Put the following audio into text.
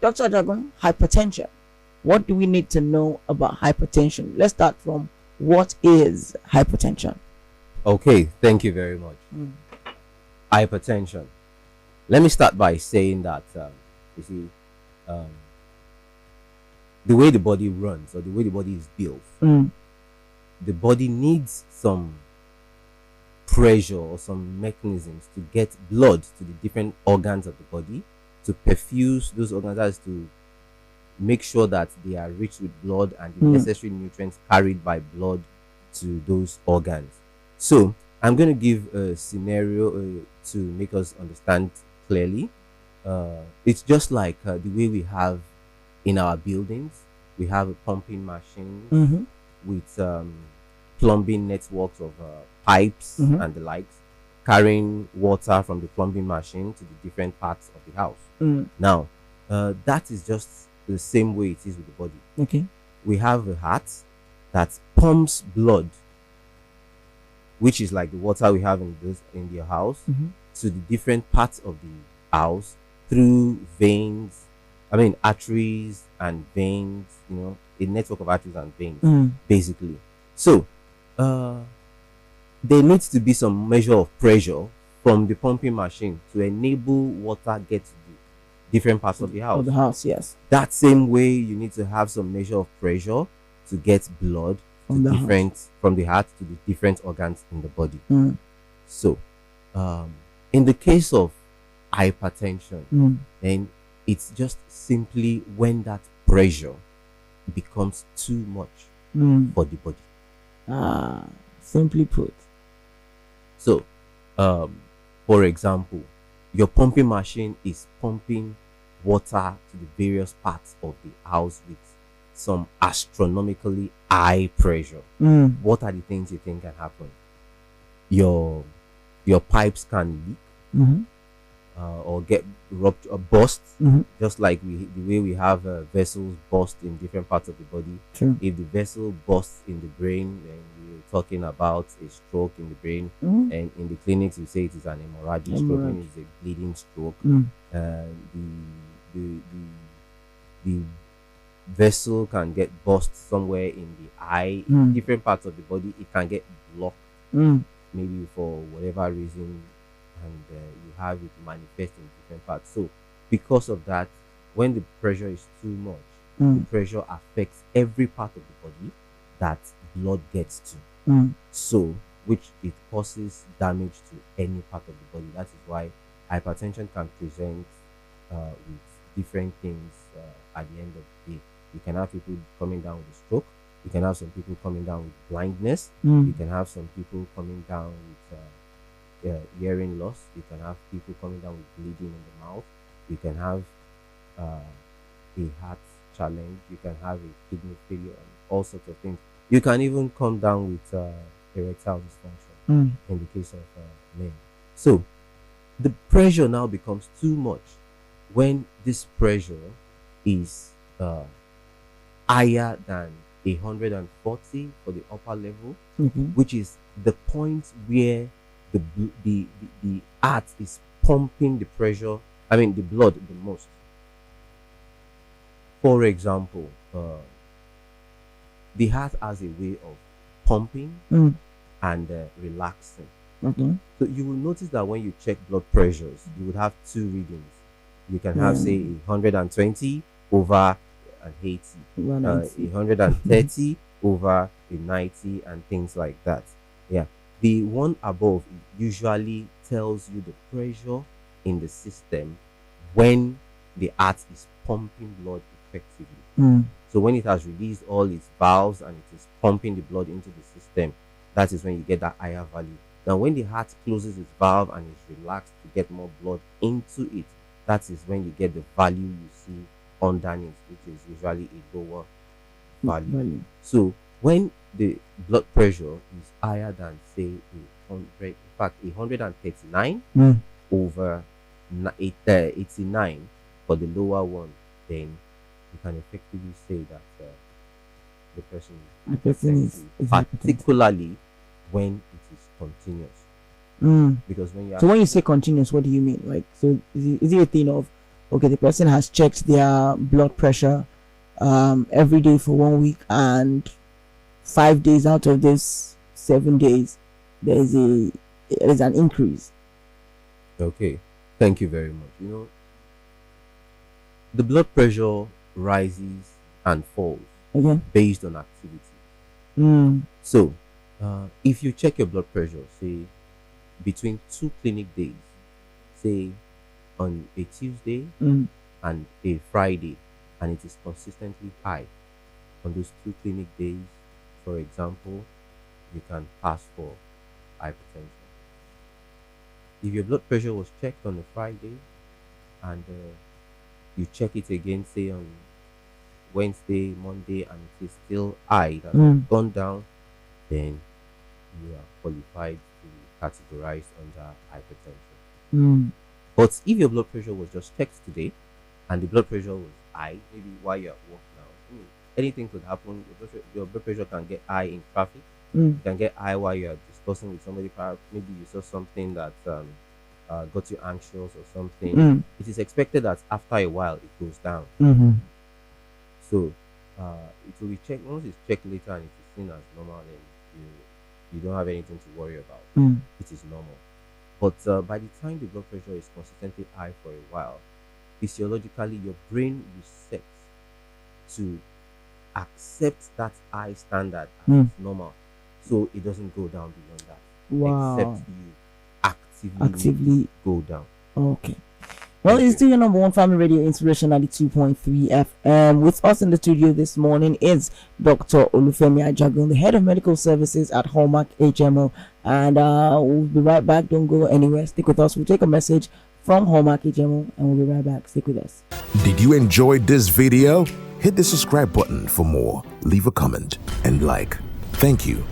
Dr. Dragon, hypertension. What do we need to know about hypertension? Let's start from what is hypertension? Okay, thank you very much. Hypertension. Let me start by saying that you see, um, the way the body runs or the way the body is built, the body needs some pressure or some mechanisms to get blood to the different organs of the body, to perfuse those organs, that is to make sure that they are rich with blood and the necessary nutrients carried by blood to those organs. So I'm going to give a scenario to make us understand clearly. It's just like the way we have in our buildings. We have a pumping machine with plumbing networks of pipes and the likes, carrying water from the plumbing machine to the different parts of the house. Now, that is just the same way it is with the body. Okay. We have a heart that pumps blood, which is like the water we have in the house, to the different parts of the house through veins, arteries and veins, a network of arteries and veins, basically. So, there needs to be some measure of pressure from the pumping machine to enable water get to the different parts of the house. Of the house, yes. That same way, you need to have some measure of pressure to get blood from the heart to the different organs in the body. So, in the case of hypertension, then it's just simply when that pressure becomes too much for the body. Simply put. So, for example, your pumping machine is pumping water to the various parts of the house with some astronomically high pressure. What are the things you think can happen? Your pipes can leak, or get ruptured or burst, just like the way we have vessels burst in different parts of the body. True. If the vessel bursts in the brain, then we're talking about a stroke in the brain. And in the clinics, we say it is an hemorrhagic stroke, when it's a bleeding stroke. The vessel can get burst somewhere in the eye, in different parts of the body. It can get blocked, maybe for whatever reason, and you have it manifest in different parts. So because of that, when the pressure is too much, the pressure affects every part of the body that blood gets to. So which it causes damage to any part of the body. That is why hypertension can present with different things at the end of the day. You can have people coming down with a stroke. You can have some people coming down with blindness. You can have some people coming down with hearing loss. You can have people coming down with bleeding in the mouth. You can have a heart challenge. You can have a kidney failure, and all sorts of things. You can even come down with erectile dysfunction in the case of men. So the pressure now becomes too much when this pressure is higher than 140 for the upper level, which is the point where the heart is pumping the pressure, the blood the most. For example, the heart has a way of pumping and relaxing. So you will notice that when you check blood pressures, you would have two readings. You can have, say, 120 over an 80, 130 over a 90, and things like that. Yeah. The one above usually tells you the pressure in the system when the heart is pumping blood effectively. So when it has released all its valves and it is pumping the blood into the system, that is when you get that higher value. Now, when the heart closes its valve and is relaxed to get more blood into it, that is when you get the value you see underneath, which is usually a lower value. So when the blood pressure is higher than, say, 139 over 89 for the lower one, then you can effectively say that the person is particularly when it is continuous. Because when you when you say continuous, what do you mean? Like, so is it a thing of okay, the person has checked their blood pressure every day for 1 week, and 5 days out of this 7 days there's an increase. Okay, thank you very much. The blood pressure rises and falls based on activity. So, if you check your blood pressure, say between 2 clinic days, say on a Tuesday and a Friday, and it is consistently high on those 2 clinic days, for example, you can pass for hypertension. If your blood pressure was checked on a Friday and you check it again, say on Wednesday, Monday, and it is still high, it has gone down, then you are qualified to be categorized under hypertension. But if your blood pressure was just checked today and the blood pressure was high, maybe while you're at work now, anything could happen. Your blood pressure can get high in traffic. You can get high while you're discussing with somebody. Perhaps maybe you saw something that got you anxious or something. It is expected that after a while it goes down. So it will be checked. Once it's checked later and it is seen as normal, then you don't have anything to worry about. It is normal. But by the time the blood pressure is consistently high for a while, physiologically your brain resets to accept that high standard as normal, so it doesn't go down beyond that. Except you actively go down. Okay. Well, it's still your number one family radio inspiration 92.3 FM. With us in the studio this morning is Dr. Olufemi Ajagun, the head of medical services at Hallmark HMO. And we'll be right back. Don't go anywhere. Stick with us. We'll take a message from Hallmark HMO and we'll be right back. Stick with us. Did you enjoy this video? Hit the subscribe button for more. Leave a comment and like. Thank you.